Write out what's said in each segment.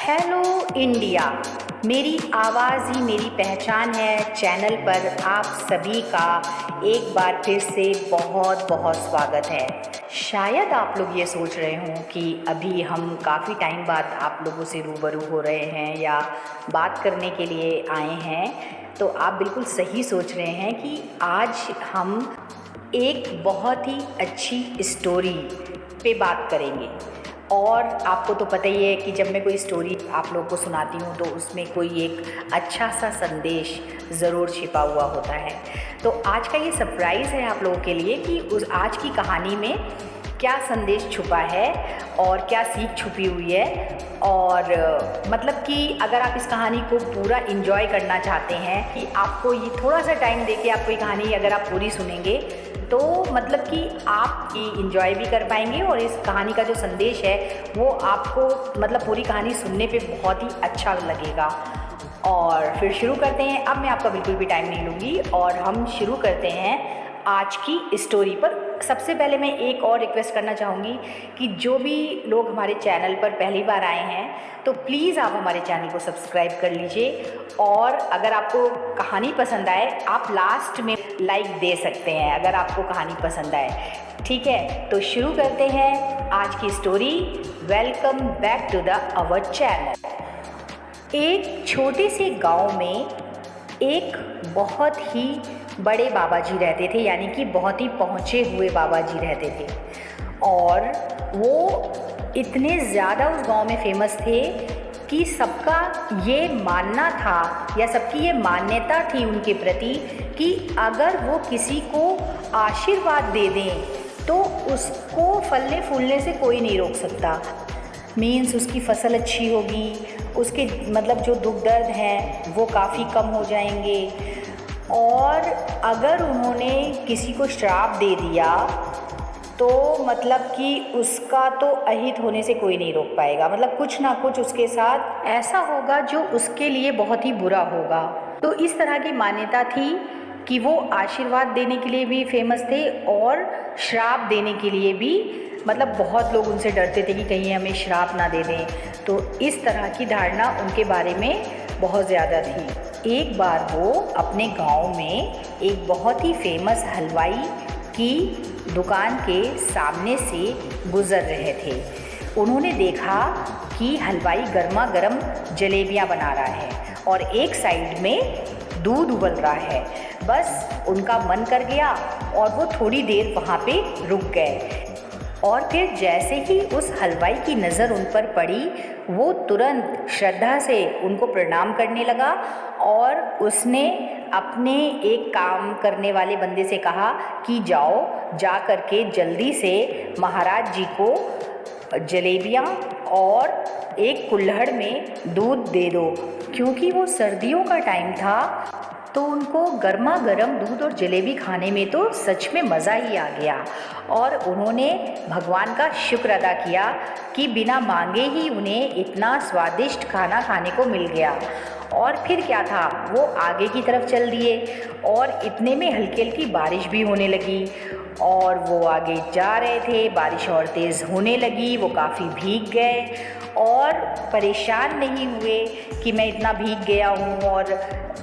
Hello India, मेरी आवाज़ ही मेरी पहचान है चैनल पर आप सभी का एक बार फिर से बहुत बहुत स्वागत है। शायद आप लोग ये सोच रहे हों कि अभी हम काफ़ी टाइम बाद आप लोगों से रूबरू हो रहे हैं या बात करने के लिए आए हैं, तो आप बिल्कुल सही सोच रहे हैं कि आज हम एक बहुत ही अच्छी स्टोरी पे बात करेंगे। और आपको तो पता ही है कि जब मैं कोई स्टोरी आप लोगों को सुनाती हूँ तो उसमें कोई एक अच्छा सा संदेश ज़रूर छिपा हुआ होता है। तो आज का ये सरप्राइज़ है आप लोगों के लिए कि उस आज की कहानी में क्या संदेश छुपा है और क्या सीख छुपी हुई है। और मतलब कि अगर आप इस कहानी को पूरा एंजॉय करना चाहते हैं कि आपको ये थोड़ा सा टाइम देके आपको ये कहानी अगर आप पूरी सुनेंगे तो मतलब कि आप ये इंजॉय भी कर पाएंगे और इस कहानी का जो संदेश है वो आपको मतलब पूरी कहानी सुनने पे बहुत ही अच्छा लगेगा। और फिर शुरू करते हैं। अब मैं आपका बिल्कुल भी टाइम नहीं लूँगी और हम शुरू करते हैं आज की स्टोरी पर। सबसे पहले मैं एक और रिक्वेस्ट करना चाहूँगी कि जो भी लोग हमारे चैनल पर पहली बार आए हैं तो प्लीज़ आप हमारे चैनल को सब्सक्राइब कर लीजिए। और अगर आपको कहानी पसंद आए आप लास्ट में लाइक दे सकते हैं अगर आपको कहानी पसंद आए। ठीक है, तो शुरू करते हैं आज की story. Welcome back to the our channel. एक छोटे से गांव में एक बहुत ही बड़े बाबा जी रहते थे, यानी कि बहुत ही पहुँचे हुए बाबा जी रहते थे। और वो इतने ज़्यादा उस गांव में फेमस थे कि सबका ये मानना था या सबकी ये मान्यता थी उनके प्रति कि अगर वो किसी को आशीर्वाद दे दें तो उसको फलने फूलने से कोई नहीं रोक सकता। मीन्स उसकी फसल अच्छी होगी, उसके मतलब जो दुख दर्द हैं वो काफ़ी कम हो जाएंगे। और अगर उन्होंने किसी को श्राप दे दिया तो मतलब कि उसका तो अहित होने से कोई नहीं रोक पाएगा। मतलब कुछ ना कुछ उसके साथ ऐसा होगा जो उसके लिए बहुत ही बुरा होगा। तो इस तरह की मान्यता थी कि वो आशीर्वाद देने के लिए भी फेमस थे और श्राप देने के लिए भी, मतलब बहुत लोग उनसे डरते थे कि कहीं हमें श्राप ना दे दें। तो इस तरह की धारणा उनके बारे में बहुत ज़्यादा थी। एक बार वो अपने गांव में एक बहुत ही फेमस हलवाई की दुकान के सामने से गुज़र रहे थे। उन्होंने देखा कि हलवाई गर्मा गर्म जलेबियां बना रहा है और एक साइड में दूध उबल रहा है। बस उनका मन कर गया और वो थोड़ी देर वहाँ पे रुक गए। और फिर जैसे ही उस हलवाई की नज़र उन पर पड़ी वो तुरंत श्रद्धा से उनको प्रणाम करने लगा और उसने अपने एक काम करने वाले बंदे से कहा कि जाओ जा कर के जल्दी से महाराज जी को जलेबियाँ और एक कुल्हड़ में दूध दे दो। क्योंकि वो सर्दियों का टाइम था तो उनको गर्मा गर्म दूध और जलेबी खाने में तो सच में मज़ा ही आ गया। और उन्होंने भगवान का शुक्र अदा किया कि बिना मांगे ही उन्हें इतना स्वादिष्ट खाना खाने को मिल गया। और फिर क्या था, वो आगे की तरफ चल दिए और इतने में हल्की हल्की बारिश भी होने लगी। और वो आगे जा रहे थे, बारिश और तेज़ होने लगी, वो काफ़ी भीग गए और परेशान नहीं हुए कि मैं इतना भीग गया हूँ, और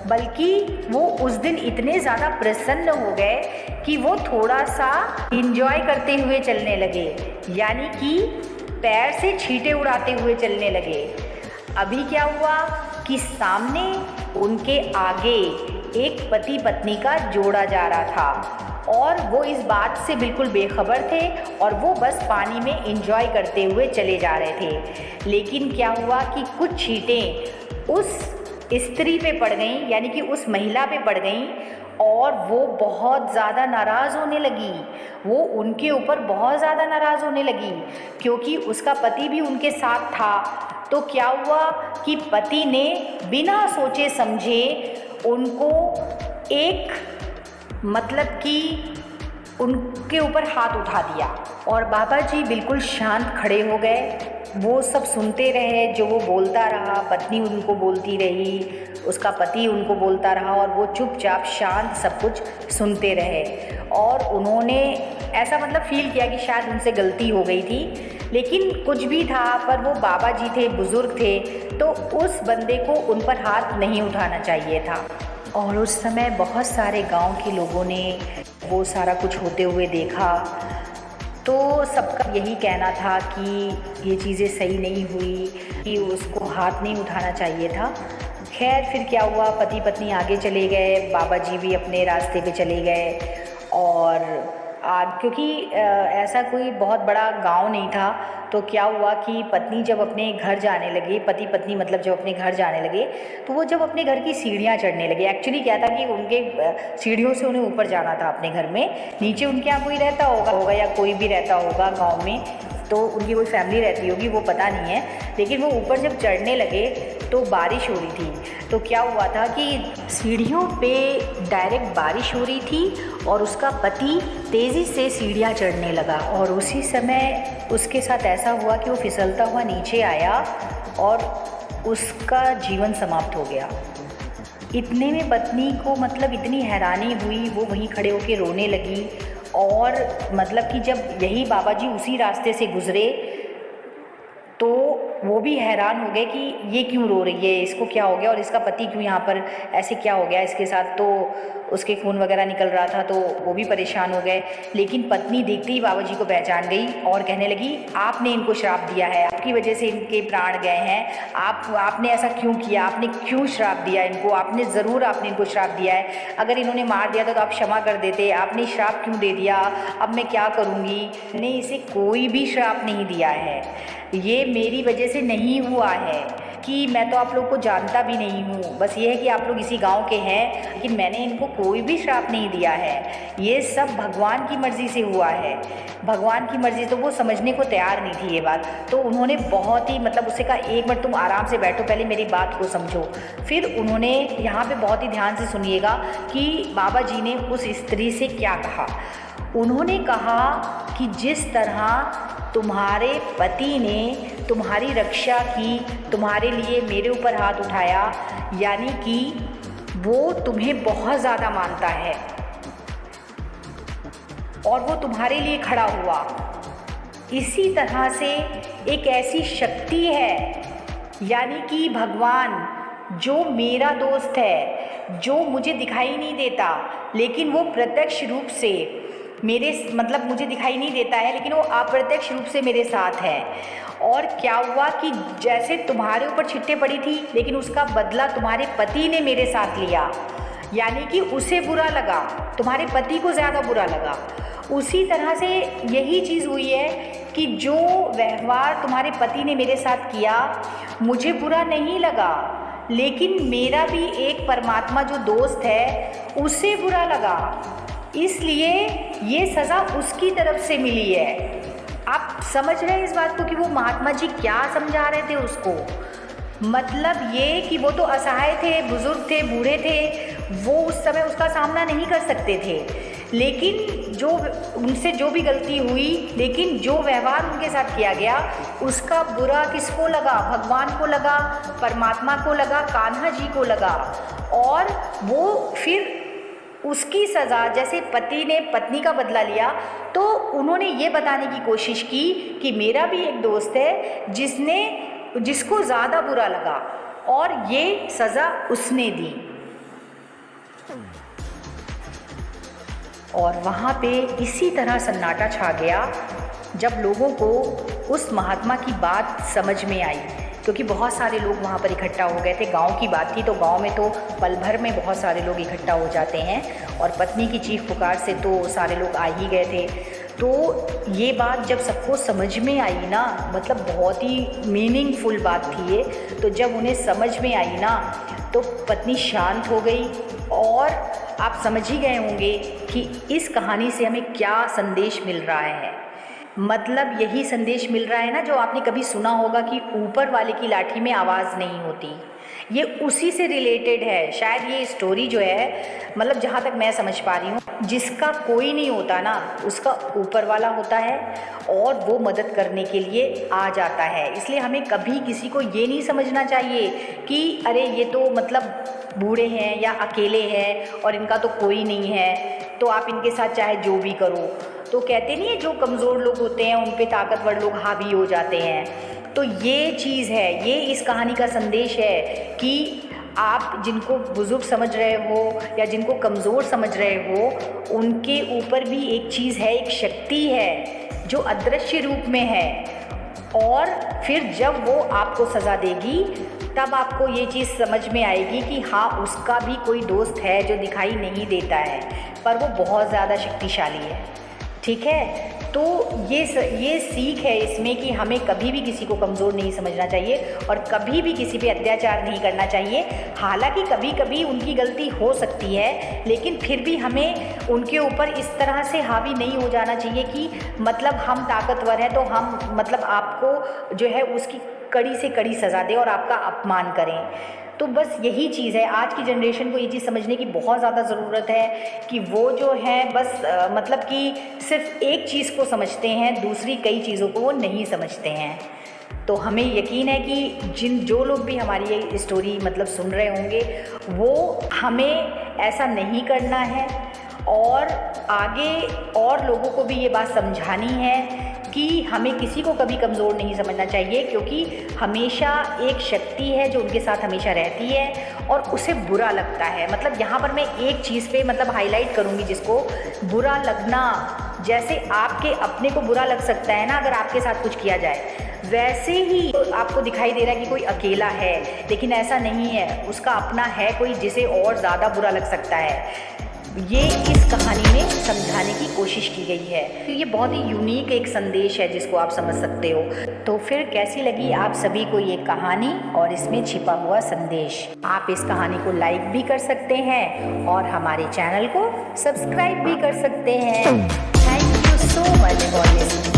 बल्कि वो उस दिन इतने ज़्यादा प्रसन्न हो गए कि वो थोड़ा सा एंजॉय करते हुए चलने लगे, यानी कि पैर से छींटे उड़ाते हुए चलने लगे। अभी क्या हुआ कि सामने उनके आगे एक पति पत्नी का जोड़ा जा रहा था और वो इस बात से बिल्कुल बेखबर थे और वो बस पानी में एंजॉय करते हुए चले जा रहे थे। लेकिन क्या हुआ कि कुछ छींटें उस स्त्री पे पड़ गईं, यानी कि उस महिला पे पड़ गईं और वो बहुत ज़्यादा नाराज़ होने लगी। वो उनके ऊपर बहुत ज़्यादा नाराज़ होने लगी क्योंकि उसका पति भी उनके साथ था। तो क्या हुआ कि पति ने बिना सोचे समझे उनको एक मतलब कि उनके ऊपर हाथ उठा दिया और बाबा जी बिल्कुल शांत खड़े हो गए। वो सब सुनते रहे जो वो बोलता रहा, पत्नी उनको बोलती रही, उसका पति उनको बोलता रहा और वो चुपचाप शांत सब कुछ सुनते रहे। और उन्होंने ऐसा मतलब फील किया कि शायद उनसे गलती हो गई थी लेकिन कुछ भी था, पर वो बाबा जी थे, बुज़ुर्ग थे, तो उस बंदे को उन पर हाथ नहीं उठाना चाहिए था। और उस समय बहुत सारे गांव के लोगों ने वो सारा कुछ होते हुए देखा, तो सबका यही कहना था कि ये चीज़ें सही नहीं हुई, कि उसको हाथ नहीं उठाना चाहिए था। खैर फिर क्या हुआ, पति पत्नी आगे चले गए, बाबा जी भी अपने रास्ते पे चले गए। और क्योंकि ऐसा कोई बहुत बड़ा गांव नहीं था, तो क्या हुआ कि पत्नी जब अपने घर जाने लगे, पति पत्नी मतलब जब अपने घर जाने लगे, तो वो जब अपने घर की सीढ़ियाँ चढ़ने लगे, एक्चुअली क्या था कि उनके सीढ़ियों से उन्हें ऊपर जाना था अपने घर में। नीचे उनके यहाँ कोई रहता होगा या कोई भी रहता होगा गाँव में, तो उनकी कोई फैमिली रहती होगी, वो पता नहीं है। लेकिन वो ऊपर जब चढ़ने लगे तो बारिश हो रही थी। तो क्या हुआ था कि सीढ़ियों पे डायरेक्ट बारिश हो रही थी और उसका पति तेज़ी से सीढ़ियाँ चढ़ने लगा, और उसी समय उसके साथ ऐसा हुआ कि वो फिसलता हुआ नीचे आया और उसका जीवन समाप्त हो गया। इतने में पत्नी को मतलब इतनी हैरानी हुई, वो वहीं खड़े होकर रोने लगी। और मतलब कि जब यही बाबा जी उसी रास्ते से गुज़रे तो वो भी हैरान हो गए कि ये क्यों रो रही है, इसको क्या हो गया, और इसका पति क्यों यहाँ पर, ऐसे क्या हो गया इसके साथ। तो उसके खून वगैरह निकल रहा था, तो वो भी परेशान हो गए। लेकिन पत्नी देखते ही बाबा जी को पहचान गई और कहने लगी, आपने इनको श्राप दिया है, आपकी वजह से इनके प्राण गए हैं, आपने ऐसा क्यों किया, आपने क्यों श्राप दिया इनको, आपने इनको श्राप दिया है। अगर इन्होंने मार दिया था तो आप क्षमा कर देते, आपने श्राप क्यों दे दिया, अब मैं क्या करूँगी। मैंने इसे कोई भी श्राप नहीं दिया है, ये मेरी वजह से नहीं हुआ है, कि मैं तो आप लोग को जानता भी नहीं हूँ, बस ये है कि आप लोग इसी गांव के हैं, लेकिन मैंने इनको कोई भी श्राप नहीं दिया है, ये सब भगवान की मर्ज़ी से हुआ है, भगवान की मर्ज़ी। तो वो समझने को तैयार नहीं थी ये बात। तो उन्होंने बहुत ही मतलब उससे कहा, एक मिनट तुम आराम से बैठो, पहले मेरी बात को समझो। फिर उन्होंने यहाँ पे बहुत ही ध्यान से सुनिएगा कि बाबा जी ने उस स्त्री से क्या कहा। उन्होंने कहा कि जिस तरह तुम्हारे पति ने तुम्हारी रक्षा की, तुम्हारे लिए मेरे ऊपर हाथ उठाया, यानी कि वो तुम्हें बहुत ज़्यादा मानता है और वो तुम्हारे लिए खड़ा हुआ। इसी तरह से एक ऐसी शक्ति है, यानी कि भगवान जो मेरा दोस्त है, जो मुझे दिखाई नहीं देता, लेकिन वो प्रत्यक्ष रूप से मेरे मतलब मुझे दिखाई नहीं देता है, लेकिन वो अप्रत्यक्ष रूप से मेरे साथ है। और क्या हुआ कि जैसे तुम्हारे ऊपर छिट्टे पड़ी थी, लेकिन उसका बदला तुम्हारे पति ने मेरे साथ लिया, यानी कि उसे बुरा लगा, तुम्हारे पति को ज़्यादा बुरा लगा। उसी तरह से यही चीज़ हुई है कि जो व्यवहार तुम्हारे पति ने मेरे साथ किया, मुझे बुरा नहीं लगा, लेकिन मेरा भी एक परमात्मा जो दोस्त है, उसे बुरा लगा, इसलिए ये सज़ा उसकी तरफ से मिली है। आप समझ रहे हैं इस बात को कि वो महात्मा जी क्या समझा रहे थे उसको। मतलब ये कि वो तो असहाय थे, बुजुर्ग थे, बूढ़े थे, वो उस समय उसका सामना नहीं कर सकते थे, लेकिन जो उनसे जो भी गलती हुई, लेकिन जो व्यवहार उनके साथ किया गया, उसका बुरा किसको लगा, भगवान को लगा, परमात्मा को लगा, कान्हा जी को लगा। और वो फिर उसकी सज़ा, जैसे पति ने पत्नी का बदला लिया, तो उन्होंने ये बताने की कोशिश की कि मेरा भी एक दोस्त है जिसको ज़्यादा बुरा लगा, और ये सज़ा उसने दी। और वहाँ पे इसी तरह सन्नाटा छा गया जब लोगों को उस महात्मा की बात समझ में आई, क्योंकि बहुत सारे लोग वहाँ पर इकट्ठा हो गए थे। गांव की बात थी, तो गांव में तो पल भर में बहुत सारे लोग इकट्ठा हो जाते हैं, और पत्नी की चीख पुकार से तो सारे लोग आ ही गए थे। तो ये बात जब सबको समझ में आई ना, मतलब बहुत ही मीनिंगफुल बात थी ये, तो जब उन्हें समझ में आई ना, तो पत्नी शांत हो गई। और आप समझ ही गए होंगे कि इस कहानी से हमें क्या संदेश मिल रहा है। मतलब यही संदेश मिल रहा है ना, जो आपने कभी सुना होगा कि ऊपर वाले की लाठी में आवाज़ नहीं होती, ये उसी से रिलेटेड है। शायद ये स्टोरी जो है, मतलब जहाँ तक मैं समझ पा रही हूँ, जिसका कोई नहीं होता ना, उसका ऊपर वाला होता है और वो मदद करने के लिए आ जाता है। इसलिए हमें कभी किसी को ये नहीं समझना चाहिए कि अरे ये तो मतलब बूढ़े हैं या अकेले हैं और इनका तो कोई नहीं है, तो आप इनके साथ चाहे जो भी करो। तो कहते नहीं है जो कमज़ोर लोग होते हैं उन पे ताकतवर लोग हावी हो जाते हैं। तो ये चीज़ है, ये इस कहानी का संदेश है कि आप जिनको बुज़ुर्ग समझ रहे हो या जिनको कमज़ोर समझ रहे हो, उनके ऊपर भी एक चीज़ है, एक शक्ति है जो अदृश्य रूप में है। और फिर जब वो आपको सज़ा देगी तब आपको ये चीज़ समझ में आएगी कि हाँ, उसका भी कोई दोस्त है जो दिखाई नहीं देता है, पर वो बहुत ज़्यादा शक्तिशाली है। ठीक है, तो ये सीख है इसमें कि हमें कभी भी किसी को कमज़ोर नहीं समझना चाहिए और कभी भी किसी पे अत्याचार नहीं करना चाहिए। हालांकि कभी कभी उनकी गलती हो सकती है, लेकिन फिर भी हमें उनके ऊपर इस तरह से हावी नहीं हो जाना चाहिए कि मतलब हम ताकतवर हैं तो हम मतलब आपको जो है उसकी कड़ी से कड़ी सज़ा दें और आपका अपमान करें। तो बस यही चीज़ है, आज की जनरेशन को ये चीज़ समझने की बहुत ज़्यादा ज़रूरत है कि वो जो है बस मतलब कि सिर्फ एक चीज़ को समझते हैं, दूसरी कई चीज़ों को वो नहीं समझते हैं। तो हमें यकीन है कि जो लोग भी हमारी ये स्टोरी मतलब सुन रहे होंगे, वो हमें ऐसा नहीं करना है और आगे और लोगों को भी ये बात समझानी है कि हमें किसी को कभी कमज़ोर नहीं समझना चाहिए, क्योंकि हमेशा एक शक्ति है जो उनके साथ हमेशा रहती है और उसे बुरा लगता है। मतलब यहाँ पर मैं एक चीज़ पे मतलब हाईलाइट करूँगी, जिसको बुरा लगना, जैसे आपके अपने को बुरा लग सकता है ना अगर आपके साथ कुछ किया जाए, वैसे ही आपको दिखाई दे रहा है कि कोई अकेला है, लेकिन ऐसा नहीं है, उसका अपना है कोई जिसे और ज़्यादा बुरा लग सकता है। ये इस कहानी में समझाने की कोशिश की गई है। तो ये बहुत ही यूनिक एक संदेश है जिसको आप समझ सकते हो। तो फिर कैसी लगी आप सभी को ये कहानी और इसमें छिपा हुआ संदेश? आप इस कहानी को लाइक भी कर सकते हैं और हमारे चैनल को सब्सक्राइब भी कर सकते हैं। Thank you so much for listening.